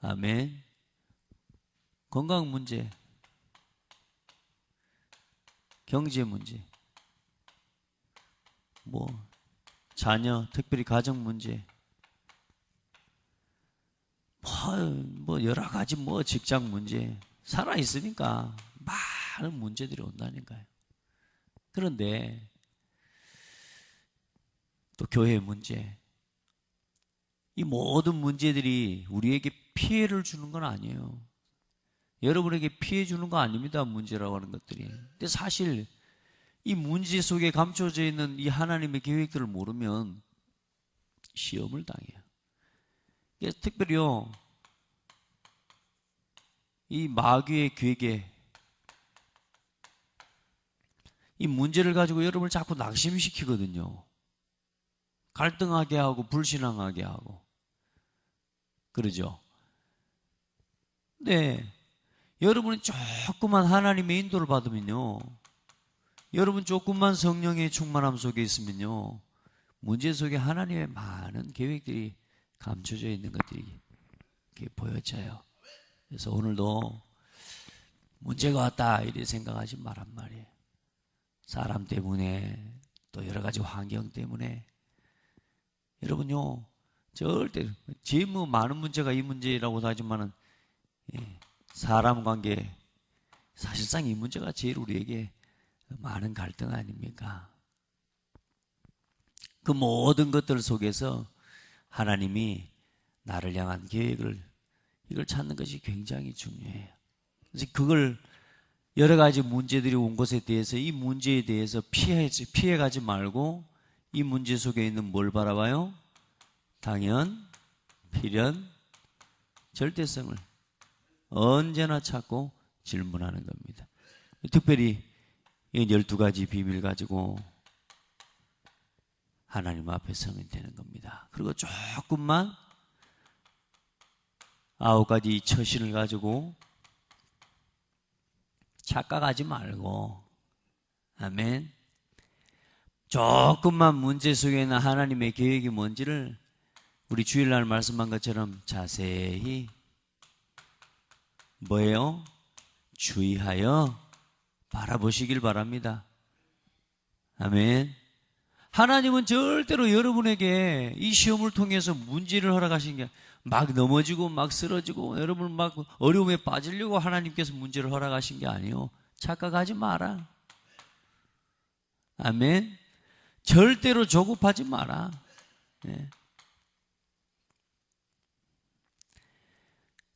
아멘. 건강 문제, 경제 문제, 자녀, 특별히 가정 문제, 여러 가지 직장 문제, 살아있으니까 많은 문제들이 온다니까요. 그런데 또 교회 문제, 이 모든 문제들이 우리에게 피해를 주는 건 아니에요. 여러분에게 피해 주는 거 아닙니다. 문제라고 하는 것들이. 근데 사실 이 문제 속에 감춰져 있는 이 하나님의 계획들을 모르면 시험을 당해요. 특별히요, 이 마귀의 계획에 이 문제를 가지고 여러분을 자꾸 낙심시키거든요. 갈등하게 하고 불신앙하게 하고 그러죠. 근데 여러분이 조금만 하나님의 인도를 받으면요, 여러분 조금만 성령의 충만함 속에 있으면요, 문제 속에 하나님의 많은 계획들이 감춰져 있는 것들이 이렇게 보여져요. 그래서 오늘도 문제가 왔다 이렇게 생각하지 말란 말이에요. 사람 때문에 또 여러 가지 환경 때문에 여러분요, 절대 제일 많은 문제가 이 문제라고 하지만은 사람 관계, 사실상 이 문제가 제일 우리에게 많은 갈등 아닙니까? 그 모든 것들 속에서 하나님이 나를 향한 계획을 이걸 찾는 것이 굉장히 중요해요. 그래서 그걸 여러 가지 문제들이 온 것에 대해서 이 문제에 대해서 피해가지 말고 이 문제 속에 있는 뭘 바라봐요? 당연, 필연, 절대성을 언제나 찾고 질문하는 겁니다. 특별히 이 12가지 비밀 가지고 하나님 앞에 서면 되는 겁니다. 그리고 조금만 9가지 처신을 가지고 착각하지 말고, 아멘, 조금만 문제 속에 있는 하나님의 계획이 뭔지를 우리 주일날 말씀한 것처럼 자세히 주의하여 바라보시길 바랍니다. 아멘. 하나님은 절대로 여러분에게 이 시험을 통해서 문제를 허락하신 게 막 넘어지고 막 쓰러지고 여러분 막 어려움에 빠지려고 하나님께서 문제를 허락하신 게 아니에요. 착각하지 마라. 아멘. 절대로 조급하지 마라. 네.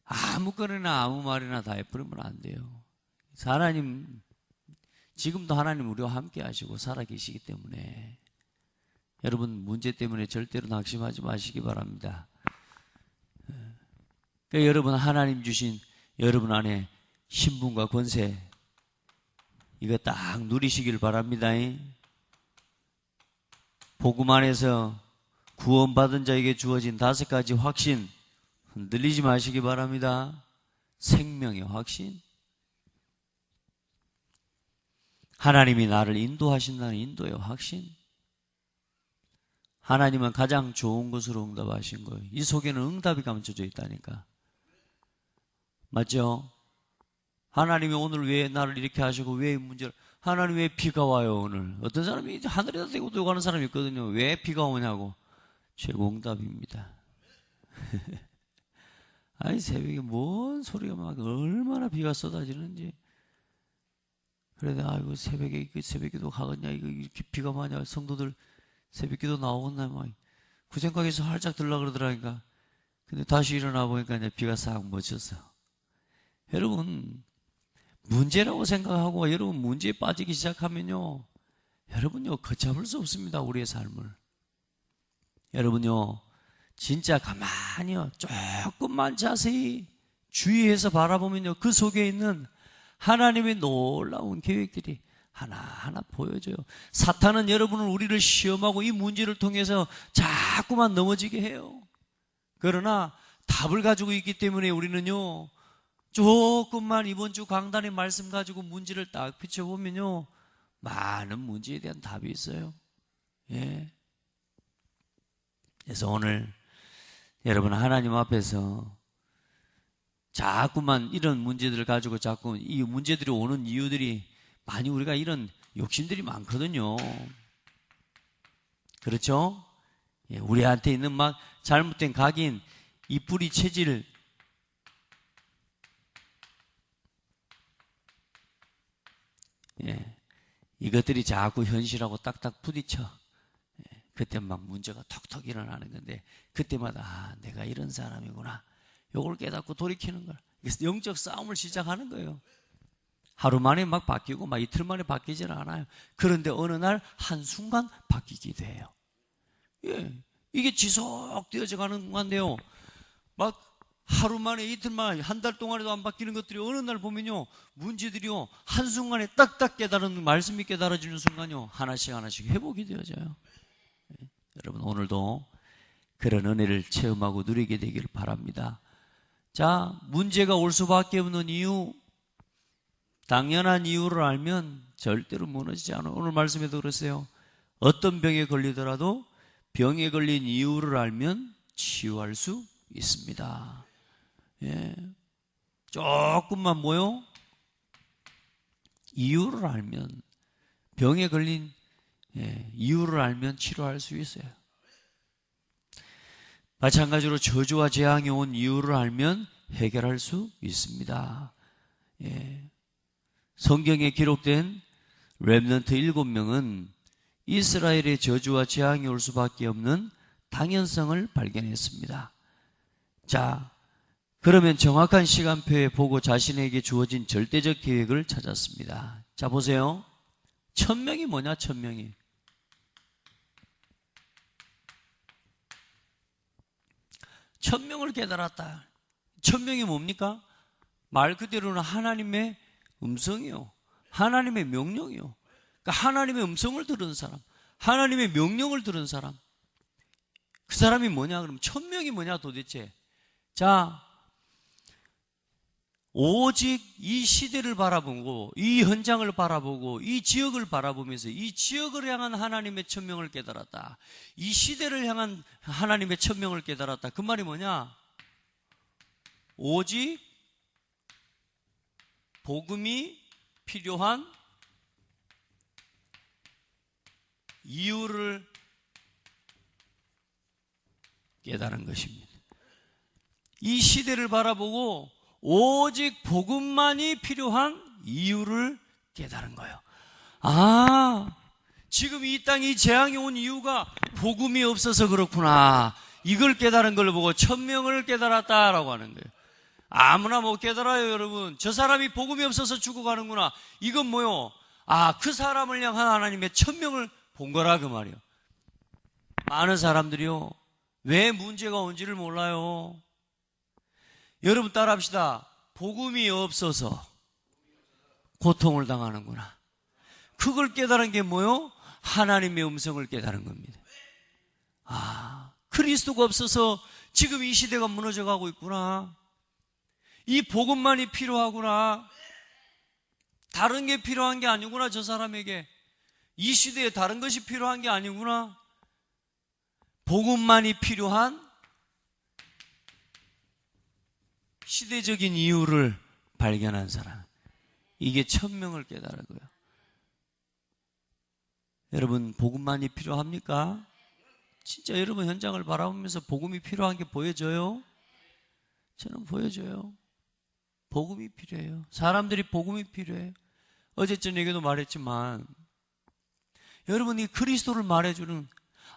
아무거나 아무 말이나 다 해버리면 안 돼요. 하나님, 지금도 하나님 우리와 함께 하시고 살아계시기 때문에 여러분 문제 때문에 절대로 낙심하지 마시기 바랍니다. 그러니까 여러분 하나님 주신 여러분 안에 신분과 권세 이거 딱 누리시길 바랍니다. 복음 안에서 구원받은 자에게 주어진 5가지 확신 흔들리지 마시기 바랍니다. 생명의 확신, 하나님이 나를 인도하신다는 인도의 확신, 하나님은 가장 좋은 것으로 응답하신 거예요. 이 속에는 응답이 감춰져 있다니까. 맞죠? 하나님이 오늘 왜 나를 이렇게 하시고 왜 문제를, 하나님 왜 비가 와요 오늘? 어떤 사람이 하늘에다 대고 들고 가는 사람이 있거든요. 왜 비가 오냐고. 최고 응답입니다. 아니 새벽에 뭔 소리가 막 얼마나 비가 쏟아지는지. 그래도 아이고 새벽에 새벽기도 가겠냐, 이거 이렇게 비가 많냐, 성도들 새벽기도 나오겠나, 막 그 생각에서 활짝 들라 그러더라니까. 근데 다시 일어나 보니까 이제 비가 싹 멎었어. 여러분 문제라고 생각하고 여러분 문제에 빠지기 시작하면요, 여러분요 걷잡을 수 없습니다. 우리의 삶을. 여러분요 진짜 가만히요 조금만 자세히 주의해서 바라보면요, 그 속에 있는 하나님의 놀라운 계획들이 하나하나 보여줘요. 사탄은 여러분을, 우리를 시험하고 이 문제를 통해서 자꾸만 넘어지게 해요. 그러나 답을 가지고 있기 때문에 우리는요, 조금만 이번 주 강단의 말씀 가지고 문제를 딱 비춰보면요, 많은 문제에 대한 답이 있어요. 예. 그래서 오늘 여러분, 하나님 앞에서 자꾸만 이런 문제들을 가지고 자꾸 이 문제들이 오는 이유들이 많이 우리가 이런 욕심들이 많거든요. 그렇죠? 예, 우리한테 있는 막 잘못된 각인, 이 뿌리 체질, 예, 이것들이 자꾸 현실하고 딱딱 부딪혀. 예, 그때 막 문제가 톡톡 일어나는 건데, 그때마다 아, 내가 이런 사람이구나. 요걸 깨닫고 돌이키는 걸. 그래서 영적 싸움을 시작하는 거예요. 하루 만에 막 바뀌고 막 이틀 만에 바뀌지는 않아요. 그런데 어느 날 한순간 바뀌기도 해요. 예, 이게 지속되어져 가는 건데요. 막 하루 만에 이틀 만에 한 달 동안에도 안 바뀌는 것들이 어느 날 보면요, 문제들이요 한순간에 딱딱 깨달은 말씀이 깨달아지는 순간요 하나씩 하나씩 회복이 되어져요. 예, 여러분, 오늘도 그런 은혜를 체험하고 누리게 되기를 바랍니다. 자, 문제가 올 수밖에 없는 이유, 당연한 이유를 알면 절대로 무너지지 않아요. 오늘 말씀에도 그랬어요. 어떤 병에 걸리더라도 병에 걸린 이유를 알면 치유할 수 있습니다. 예. 조금만 뭐요? 이유를 알면, 병에 걸린 이유를 알면 치료할 수 있어요. 마찬가지로 저주와 재앙이 온 이유를 알면 해결할 수 있습니다. 예. 성경에 기록된 렘넌트 7명은 이스라엘의 저주와 재앙이 올 수밖에 없는 당연성을 발견했습니다. 자, 그러면 정확한 시간표에 보고 자신에게 주어진 절대적 계획을 찾았습니다. 자, 보세요. 1000명이 뭐냐, 1000명이. 1000명을 깨달았다. 1000명이 뭡니까? 말 그대로는 하나님의 음성이요. 하나님의 명령이요. 그러니까 하나님의 음성을 들은 사람, 하나님의 명령을 들은 사람. 그 사람이 뭐냐? 그러면 1000명이 뭐냐 도대체? 자, 오직 이 시대를 바라보고, 이 현장을 바라보고, 이 지역을 바라보면서 이 지역을 향한 하나님의 천명을 깨달았다. 이 시대를 향한 하나님의 천명을 깨달았다. 그 말이 뭐냐? 오직 복음이 필요한 이유를 깨달은 것입니다. 이 시대를 바라보고 오직 복음만이 필요한 이유를 깨달은 거예요. 아, 지금 이 땅에 재앙이 온 이유가 복음이 없어서 그렇구나. 이걸 깨달은 걸 보고 1000명을 깨달았다라고 하는 거예요. 아무나 못 깨달아요, 여러분. 저 사람이 복음이 없어서 죽어가는구나. 이건 뭐요? 아, 그 사람을 향한 하나님의 1000명을 본 거라 그 말이에요. 많은 사람들이요, 왜 문제가 온지를 몰라요. 여러분 따라합시다. 복음이 없어서 고통을 당하는구나. 그걸 깨달은 게 뭐요? 하나님의 음성을 깨달은 겁니다. 아, 그리스도가 없어서 지금 이 시대가 무너져 가고 있구나. 이 복음만이 필요하구나. 다른 게 필요한 게 아니구나. 저 사람에게 이 시대에 다른 것이 필요한 게 아니구나. 복음만이 필요한 시대적인 이유를 발견한 사람, 이게 1000명을 깨달았고요. 여러분, 복음만이 필요합니까? 진짜 여러분 현장을 바라보면서 복음이 필요한 게 보여져요? 저는 보여져요. 복음이 필요해요. 사람들이 복음이 필요해요. 어제 저녁에도 말했지만, 여러분이 그리스도를 말해주는,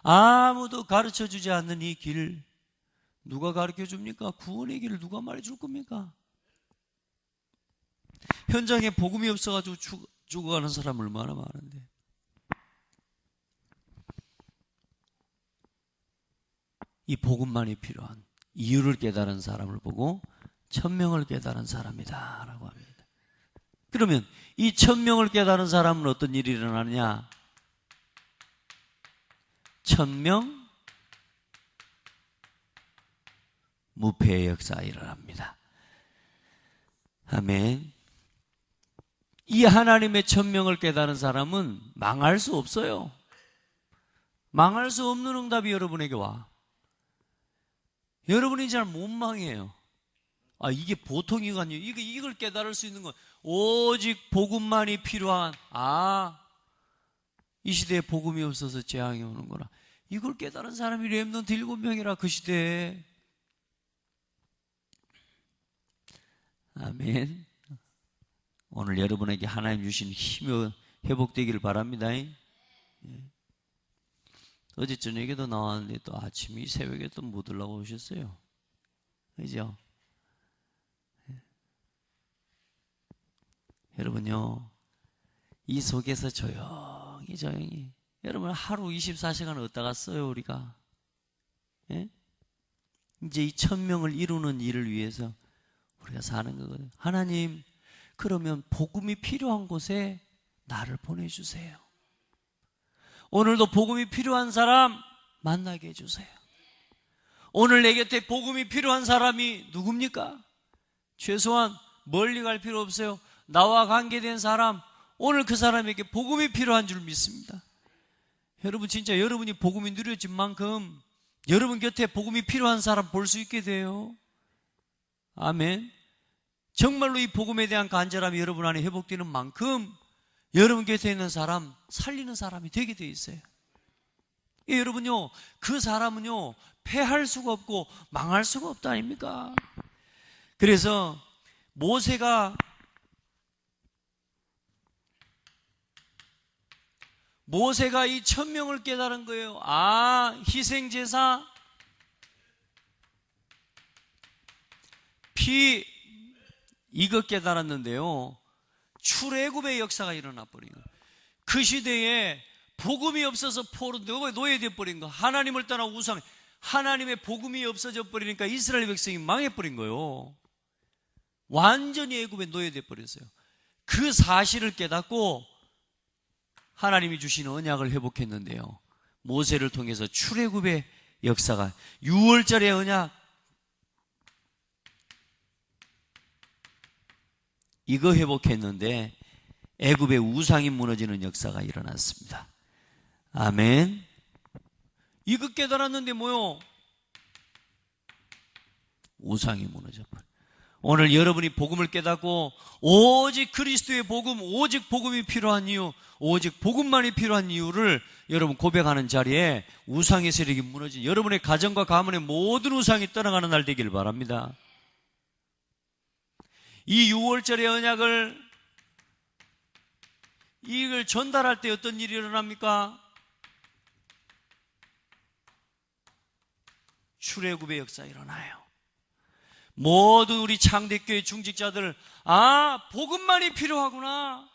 아무도 가르쳐주지 않는 이 길, 누가 가르쳐 줍니까? 구원의 길을 누가 말해줄 겁니까? 현장에 복음이 없어가지고 죽어가는 사람 얼마나 많은데. 이 복음만이 필요한 이유를 깨달은 사람을 보고 1000명을 깨달은 사람이다 라고 합니다. 그러면 이 1000명을 깨달은 사람은 어떤 일이 일어나느냐? 1000명 무패의 역사가 일어납니다. 아멘. 이 하나님의 1000명을 깨달은 사람은 망할 수 없어요. 망할 수 없는 응답이 여러분에게 와. 여러분이 잘 못 망해요. 이게 보통이가 아니에요. 이걸 깨달을 수 있는 건 오직 복음만이 필요한, 이 시대에 복음이 없어서 재앙이 오는구나. 이걸 깨달은 사람이 렘넌트 7명이라, 그 시대에. 아멘. 오늘 여러분에게 하나님 주신 힘이 회복되기를 바랍니다. 어제 저녁에도 나왔는데 또 아침이 새벽에 또 못 올라오셨어요. 그죠? 여러분요, 이 속에서 조용히 여러분 하루 24시간 어디다가 써요 우리가? 예? 이제 이 1000명을 이루는 일을 위해서 우리가 사는 거거든요. 하나님, 그러면 복음이 필요한 곳에 나를 보내주세요. 오늘도 복음이 필요한 사람 만나게 해주세요. 오늘 내 곁에 복음이 필요한 사람이 누굽니까? 최소한 멀리 갈 필요 없어요. 나와 관계된 사람, 오늘 그 사람에게 복음이 필요한 줄 믿습니다. 여러분, 진짜 여러분이 복음이 누려진 만큼 여러분 곁에 복음이 필요한 사람 볼 수 있게 돼요. 아멘. 정말로 이 복음에 대한 간절함이 여러분 안에 회복되는 만큼 여러분 곁에 있는 사람 살리는 사람이 되게 돼 있어요. 여러분요, 그 사람은요 패할 수가 없고 망할 수가 없다 아닙니까? 그래서 모세가 이 1000명을 깨달은 거예요. 희생제사, 피, 이거 깨달았는데요, 출애굽의 역사가 일어나 버린 거예요. 그 시대에 복음이 없어서 포로 노예되어 버린 거, 하나님을 떠나 우상, 하나님의 복음이 없어져 버리니까 이스라엘 백성이 망해버린 거예요. 완전히 애굽에 노예되어 버렸어요. 그 사실을 깨닫고 하나님이 주신 언약을 회복했는데요, 모세를 통해서 출애굽의 역사가, 6월절의 언약, 이거 회복했는데 애굽의 우상이 무너지는 역사가 일어났습니다. 아멘. 이거 깨달았는데 뭐요? 우상이 무너져버려. 오늘 여러분이 복음을 깨닫고 오직 그리스도의 복음, 오직 복음이 필요한 이유, 오직 복음만이 필요한 이유를 여러분 고백하는 자리에 우상의 세력이 무너진, 여러분의 가정과 가문의 모든 우상이 떠나가는 날 되길 바랍니다. 이 6월절의 언약을 이걸 전달할 때 어떤 일이 일어납니까? 출애굽의 역사 일어나요. 모든 우리 창대교회 중직자들, 복음만이 필요하구나.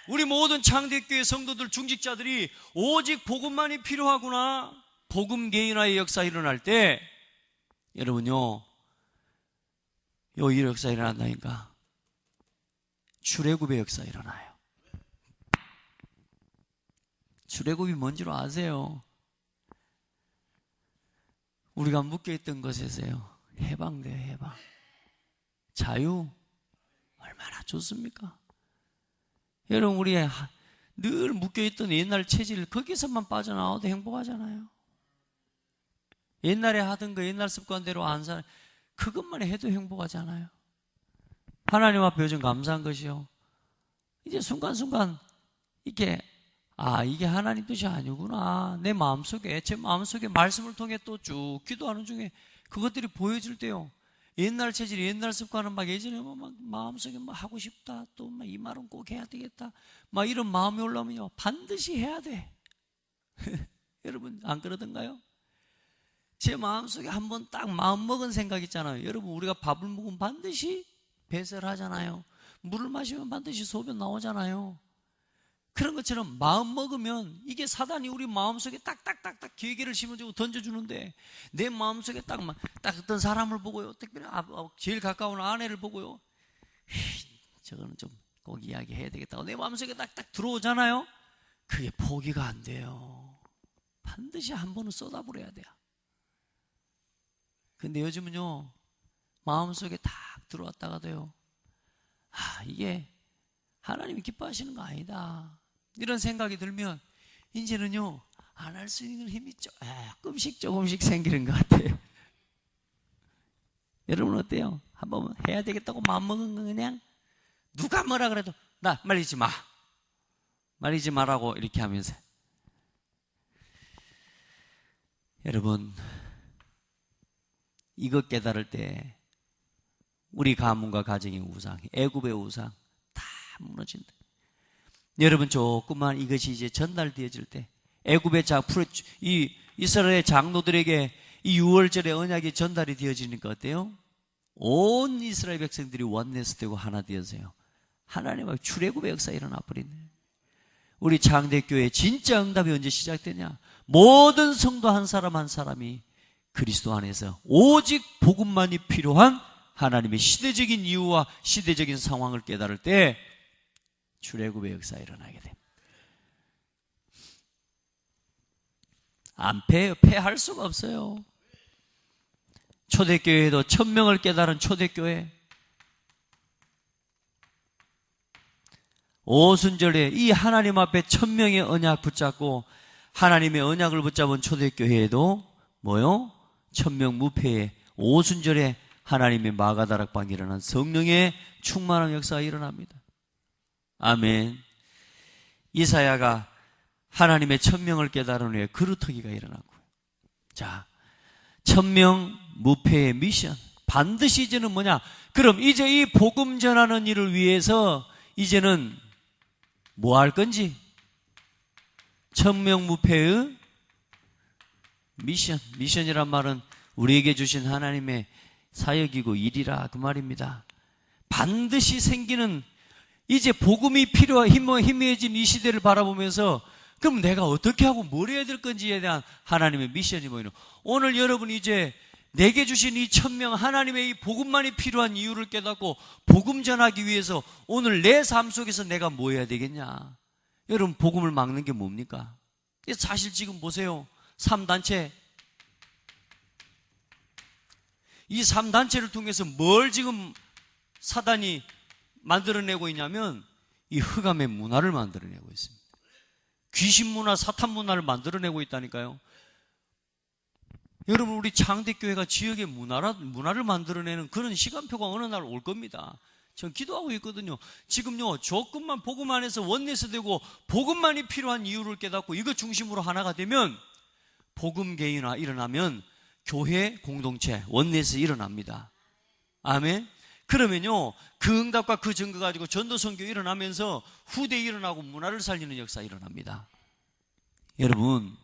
우리 모든 창대교회 성도들 중직자들이 오직 복음만이 필요하구나. 복음 개인화의 역사 일어날 때 여러분요, 이 역사 일어난다니까. 출애굽의 역사 일어나요. 출애굽이 뭔지로 아세요? 우리가 묶여있던 것에서요 해방돼요. 해방. 자유 얼마나 좋습니까? 여러분, 우리 늘 묶여있던 옛날 체질, 거기서만 빠져나와도 행복하잖아요. 옛날에 하던 거 옛날 습관대로 안 살, 그것만 해도 행복하잖아요. 하나님 앞에 요즘 감사한 것이요, 이제 순간순간 이게 이게 하나님 뜻이 아니구나, 내 마음속에, 제 마음속에 말씀을 통해 또 쭉 기도하는 중에 그것들이 보여질 때요, 옛날 체질, 옛날 습관은 막 예전에 막 마음속에 막 하고 싶다, 또 막 이 말은 꼭 해야 되겠다, 막 이런 마음이 올라오면요 반드시 해야 돼. 여러분 안 그러던가요? 제 마음속에 한번 딱 마음 먹은 생각 있잖아요. 여러분, 우리가 밥을 먹으면 반드시 배설을 하잖아요. 물을 마시면 반드시 소변 나오잖아요. 그런 것처럼 마음 먹으면 이게 사단이 우리 마음속에 딱딱딱딱 계기를 심어주고 던져주는데, 내 마음속에 딱 어떤 사람을 보고요, 특별히 제일 가까운 아내를 보고요, 저거는 좀 꼭 이야기해야 되겠다고 내 마음속에 딱딱 들어오잖아요. 그게 포기가 안 돼요. 반드시 한 번은 쏟아버려야 돼요. 근데 요즘은요, 마음속에 딱 들어왔다가도요, 이게 하나님이 기뻐하시는 거 아니다, 이런 생각이 들면 이제는요 안 할 수 있는 힘이 조금씩 생기는 것 같아요. 여러분 어때요? 한번 해야 되겠다고 마음먹은 건 그냥 누가 뭐라 그래도 나 말리지 마. 말리지 마라고 이렇게 하면서. 여러분, 이것 깨달을 때 우리 가문과 가정의 우상, 애굽의 우상 다 무너진다. 여러분, 조금만 이것이 이제 전달되어질 때 애굽의 이 이스라엘 장로들에게 이 유월절의 언약이 전달이 되어지니까 어때요? 온 이스라엘 백성들이 원내스 되고 하나 되어서요. 하나님의 출애굽의 역사가 일어나 버리네. 우리 장대교회 진짜 응답이 언제 시작되냐? 모든 성도 한 사람 한 사람이 그리스도 안에서 오직 복음만이 필요한 하나님의 시대적인 이유와 시대적인 상황을 깨달을 때 출애굽의 역사가 일어나게 됩니다. 안 패요. 패할 수가 없어요. 초대교회도 1000명을 깨달은 초대교회, 오순절에 이 하나님 앞에 1000명의 언약 붙잡고 하나님의 언약을 붙잡은 초대교회에도 뭐요? 1000명 무패에 오순절에 하나님의 마가다락방에 일어난 성령의 충만한 역사가 일어납니다. 아멘. 이사야가 하나님의 1000명을 깨달은 후에 그루터기가 일어났고, 자, 1000명 무패의 미션. 반드시 이제는 뭐냐? 그럼 이제 이 복음 전하는 일을 위해서 이제는 뭐 할 건지? 1000명 무패의 미션. 미션이란 말은 우리에게 주신 하나님의 사역이고 일이라 그 말입니다. 반드시 생기는 이제 복음이 희미해진 이 시대를 바라보면서 그럼 내가 어떻게 하고 뭘 해야 될 건지에 대한 하나님의 미션이 보이는, 오늘 여러분 이제 내게 주신 이 1000명 하나님의 이 복음만이 필요한 이유를 깨닫고 복음 전하기 위해서 오늘 내 삶 속에서 내가 뭐 해야 되겠냐? 여러분, 복음을 막는 게 뭡니까? 사실 지금 보세요. 3단체, 이 3단체를 통해서 뭘 지금 사단이 만들어내고 있냐면 이 흑암의 문화를 만들어내고 있습니다. 귀신 문화, 사탄 문화를 만들어내고 있다니까요. 여러분, 우리 창대교회가 지역의 문화를 만들어내는 그런 시간표가 어느 날 올 겁니다. 전 기도하고 있거든요. 지금요, 조금만 복음 안에서 원내스 되고 복음만이 필요한 이유를 깨닫고 이것 중심으로 하나가 되면 복음 개인화 일어나면 교회 공동체 원내스 일어납니다. 아멘. 그러면요, 그 응답과 그 증거 가지고 전도 선교 일어나면서 후대 일어나고 문화를 살리는 역사 일어납니다. 여러분,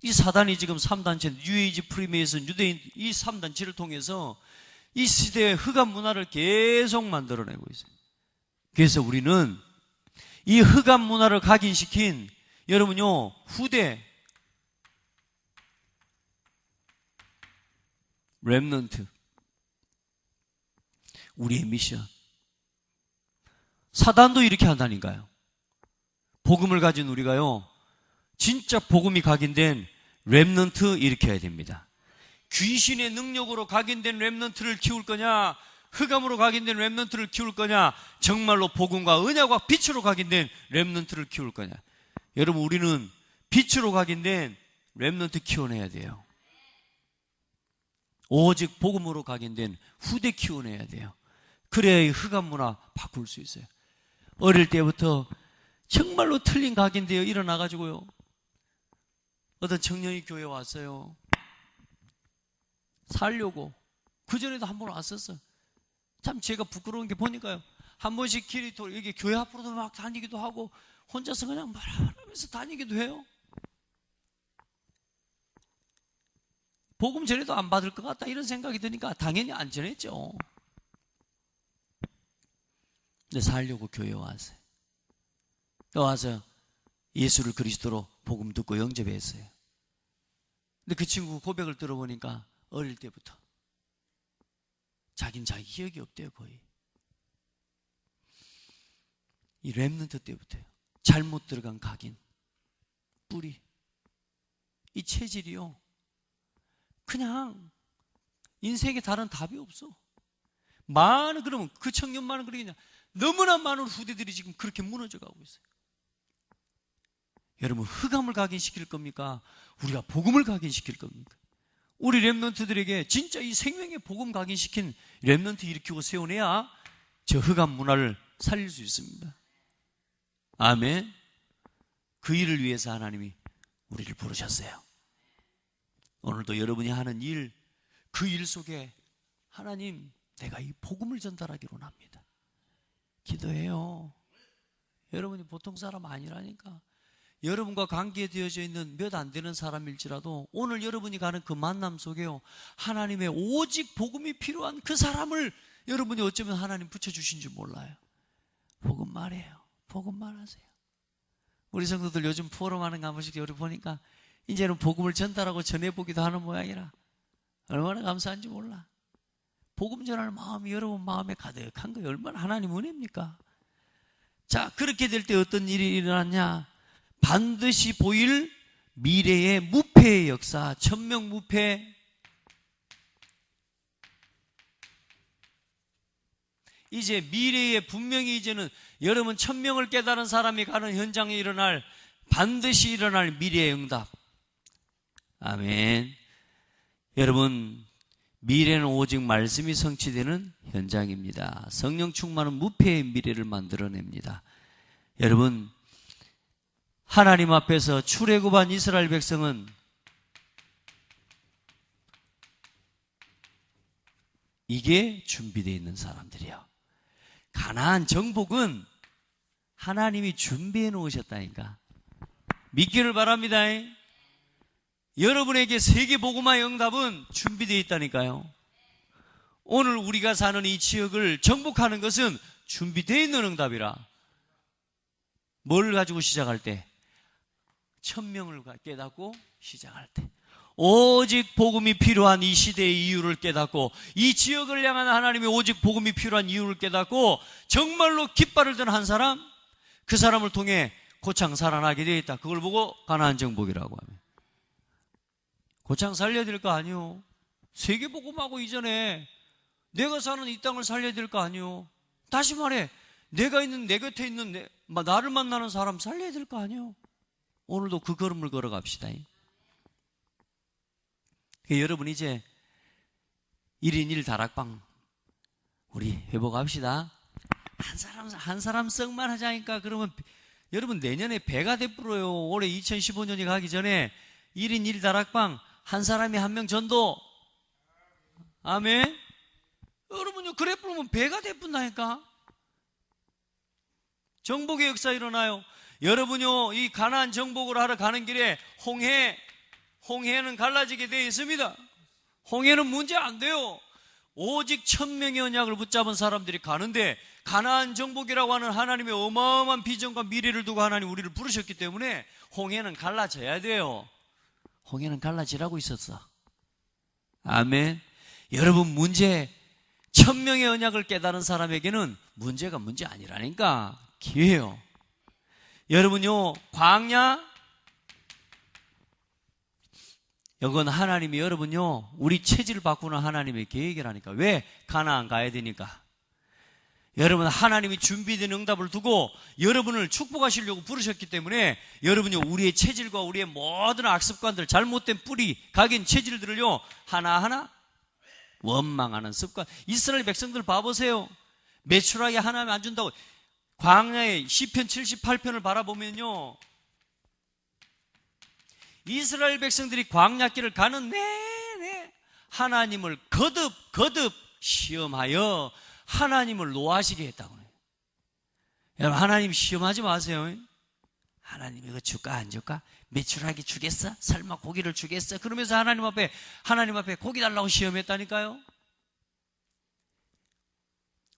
이 사단이 지금 3단체, 뉴에이지, 프리메이슨, 유대인 이 3단체를 통해서 이 시대의 흑암 문화를 계속 만들어내고 있어요. 그래서 우리는 이 흑암 문화를 각인시킨 여러분요, 후대 렘넌트, 우리의 미션. 사단도 이렇게 한다니까요. 복음을 가진 우리가요, 진짜 복음이 각인된 렘넌트 일으켜야 됩니다. 귀신의 능력으로 각인된 렘넌트를 키울 거냐, 흑암으로 각인된 렘넌트를 키울 거냐, 정말로 복음과 은혜와 빛으로 각인된 렘넌트를 키울 거냐. 여러분, 우리는 빛으로 각인된 렘넌트 키워내야 돼요. 오직 복음으로 각인된 후대 키워내야 돼요. 그래야 이 흑암 문화 바꿀 수 있어요. 어릴 때부터 정말로 틀린 각인되어 일어나가지고요, 어떤 청년이 교회에 왔어요. 살려고. 그전에도 한 번 왔었어요. 참 제가 부끄러운 게 보니까요, 한 번씩 길이 여기 교회 앞으로도 막 다니기도 하고 혼자서 그냥 말하면서 다니기도 해요. 복음 전에도 안 받을 것 같다 이런 생각이 드니까 당연히 안 전했죠. 근데 살려고 교회에 왔어요. 와서 예수를 그리스도로 복음 듣고 영접했어요. 근데 그 친구 고백을 들어보니까 어릴 때부터 자긴 자기 기억이 없대요. 거의 이 렘넌트 때부터요. 잘못 들어간 각인, 뿌리, 이 체질이요, 그냥 인생에 다른 답이 없어. 그러면 그 청년만은 그러겠냐. 너무나 많은 후대들이 지금 그렇게 무너져 가고 있어요. 여러분, 흑암을 각인시킬 겁니까? 우리가 복음을 각인시킬 겁니까? 우리 렘넌트들에게 진짜 이 생명의 복음 각인시킨 렘넌트 일으키고 세워내야 저 흑암 문화를 살릴 수 있습니다. 아멘. 그 일을 위해서 하나님이 우리를 부르셨어요. 오늘도 여러분이 하는 일, 그 일 속에 하나님, 내가 이 복음을 전달하기로 합니다. 기도해요. 여러분이 보통 사람 아니라니까. 여러분과 관계에 되어져 있는 몇 안 되는 사람일지라도 오늘 여러분이 가는 그 만남 속에요, 하나님의 오직 복음이 필요한 그 사람을 여러분이 어쩌면 하나님 붙여주신 줄 몰라요. 복음 말해요. 복음 말하세요. 우리 성도들 요즘 포럼하는 거 한 번씩 여러분 보니까 이제는 복음을 전달하고 전해보기도 하는 모양이라 얼마나 감사한지 몰라. 복음 전할 마음이 여러분 마음에 가득한 거예요. 얼마나 하나님 은혜입니까? 자, 그렇게 될 때 어떤 일이 일어났냐? 반드시 보일 미래의 무패의 역사, 천명무패. 이제 미래에 분명히 이제는 여러분 천명을 깨달은 사람이 가는 현장에 반드시 일어날 미래의 응답. 아멘. 여러분, 미래는 오직 말씀이 성취되는 현장입니다. 성령 충만은 무패의 미래를 만들어냅니다. 여러분, 하나님 앞에서 출애굽한 이스라엘 백성은 이게 준비되어 있는 사람들이요. 가나안 정복은 하나님이 준비해 놓으셨다니까. 믿기를 바랍니다. 여러분에게 세계복음화의 응답은 준비되어 있다니까요. 오늘 우리가 사는 이 지역을 정복하는 것은 준비되어 있는 응답이라. 뭘 가지고 시작할 때? 천명을 깨닫고 시작할 때. 오직 복음이 필요한 이 시대의 이유를 깨닫고, 이 지역을 향한 하나님의 오직 복음이 필요한 이유를 깨닫고 정말로 깃발을 든 한 사람, 그 사람을 통해 고창 살아나게 되어 있다. 그걸 보고 가나안 정복이라고 하면, 고창 살려야 될 거 아니요. 세계복음하고 이전에 내가 사는 이 땅을 살려야 될 거 아니요. 다시 말해, 내가 있는 내 곁에 있는 나를 만나는 사람 살려야 될 거 아니요. 오늘도 그 걸음을 걸어갑시다. 여러분, 이제 1인 1 다락방 우리 회복합시다. 한 사람 썩만 하자니까. 그러면 여러분 내년에 배가 되풀어요. 올해 2015년이 가기 전에 1인 1 다락방 한 사람이 한 명 전도. 아멘. 여러분요, 그래 부르면 배가 되푼다니까. 정복의 역사 일어나요. 여러분요, 이 가나안 정복을 하러 가는 길에 홍해는 갈라지게 되어 있습니다. 홍해는 문제 안 돼요. 오직 천명의 언약을 붙잡은 사람들이 가는데, 가나안 정복이라고 하는 하나님의 어마어마한 비전과 미래를 두고 하나님 우리를 부르셨기 때문에 홍해는 갈라져야 돼요. 홍해는 갈라지라고 있었어. 아멘. 여러분, 천명의 언약을 깨달은 사람에게는 문제가 문제 아니라니까. 기회요. 여러분요, 광야, 이건 하나님이 여러분요, 우리 체질을 바꾸는 하나님의 계획이라니까. 왜? 가나안 가야 되니까. 여러분, 하나님이 준비된 응답을 두고 여러분을 축복하시려고 부르셨기 때문에 여러분요, 우리의 체질과 우리의 모든 악습관들, 잘못된 뿌리 각인 체질들을요, 하나하나 원망하는 습관. 이스라엘 백성들 봐보세요. 매출하게 하나님 안 준다고. 광야의 시편 78편을 바라보면요, 이스라엘 백성들이 광야길을 가는 내내 하나님을 거듭 시험하여 하나님을 노하시게 했다고 해요. 여러분, 하나님 시험하지 마세요. 하나님 이거 줄까 안 줄까? 매출하게 주겠어? 설마 고기를 주겠어? 그러면서 하나님 앞에 고기 달라고 시험했다니까요.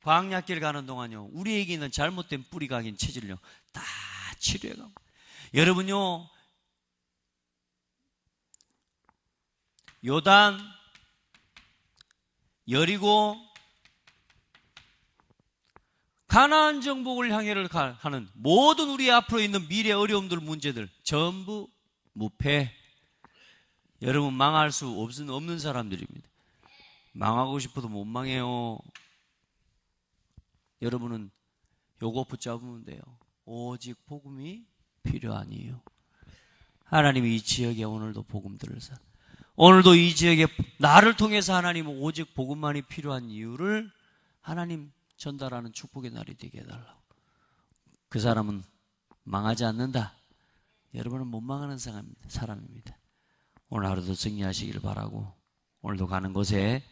광야길 가는 동안요, 우리에게 있는 잘못된 뿌리 각인 체질을요, 다 치료해가고. 여러분요, 요단, 여리고, 가나안 정복을 향해를 하는 모든 우리 앞으로 있는 미래 어려움들, 문제들 전부 무패. 여러분, 망할 수 없는 사람들입니다. 망하고 싶어도 못 망해요. 여러분은 요거 붙잡으면 돼요. 오직 복음이 필요하니요. 하나님이 이 지역에 오늘도 복음 들으사 오늘도 이 지역에 나를 통해서 하나님은 오직 복음만이 필요한 이유를 하나님 전달하는 축복의 날이 되게 해달라고. 그 사람은 망하지 않는다. 여러분은 못 망하는 사람입니다. 오늘 하루도 승리하시길 바라고, 오늘도 가는 곳에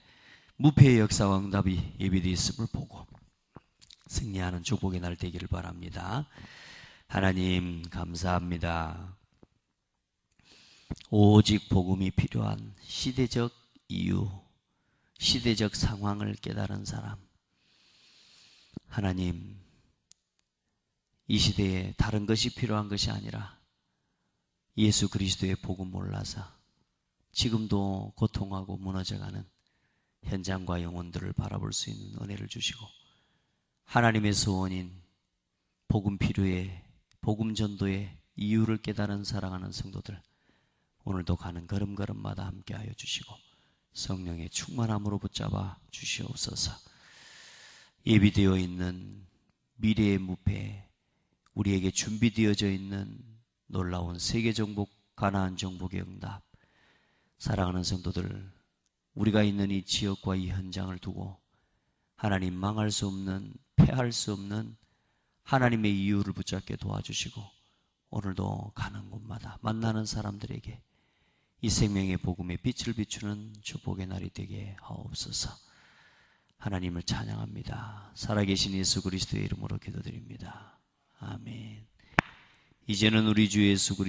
무패의 역사와 응답이 예비되어 있음을 보고 승리하는 축복의 날 되기를 바랍니다. 하나님 감사합니다. 오직 복음이 필요한 시대적 이유, 시대적 상황을 깨달은 사람, 하나님, 이 시대에 다른 것이 필요한 것이 아니라 예수 그리스도의 복음 몰라서 지금도 고통하고 무너져가는 현장과 영혼들을 바라볼 수 있는 은혜를 주시고, 하나님의 소원인 복음 필요에, 복음 전도의 이유를 깨달은 사랑하는 성도들, 오늘도 가는 걸음걸음마다 함께하여 주시고 성령의 충만함으로 붙잡아 주시옵소서. 예비되어 있는 미래의 무패, 우리에게 준비되어져 있는 놀라운 세계 정복, 가나안 정복의 응답, 사랑하는 성도들, 우리가 있는 이 지역과 이 현장을 두고 하나님 망할 수 없는, 패할 수 없는 하나님의 이유를 붙잡게 도와주시고, 오늘도 가는 곳마다 만나는 사람들에게 이 생명의 복음의 빛을 비추는 축복의 날이 되게 하옵소서. 하나님을 찬양합니다. 살아계신 예수 그리스도의 이름으로 기도드립니다. 아멘. 이제는 우리 주 예수 그리스도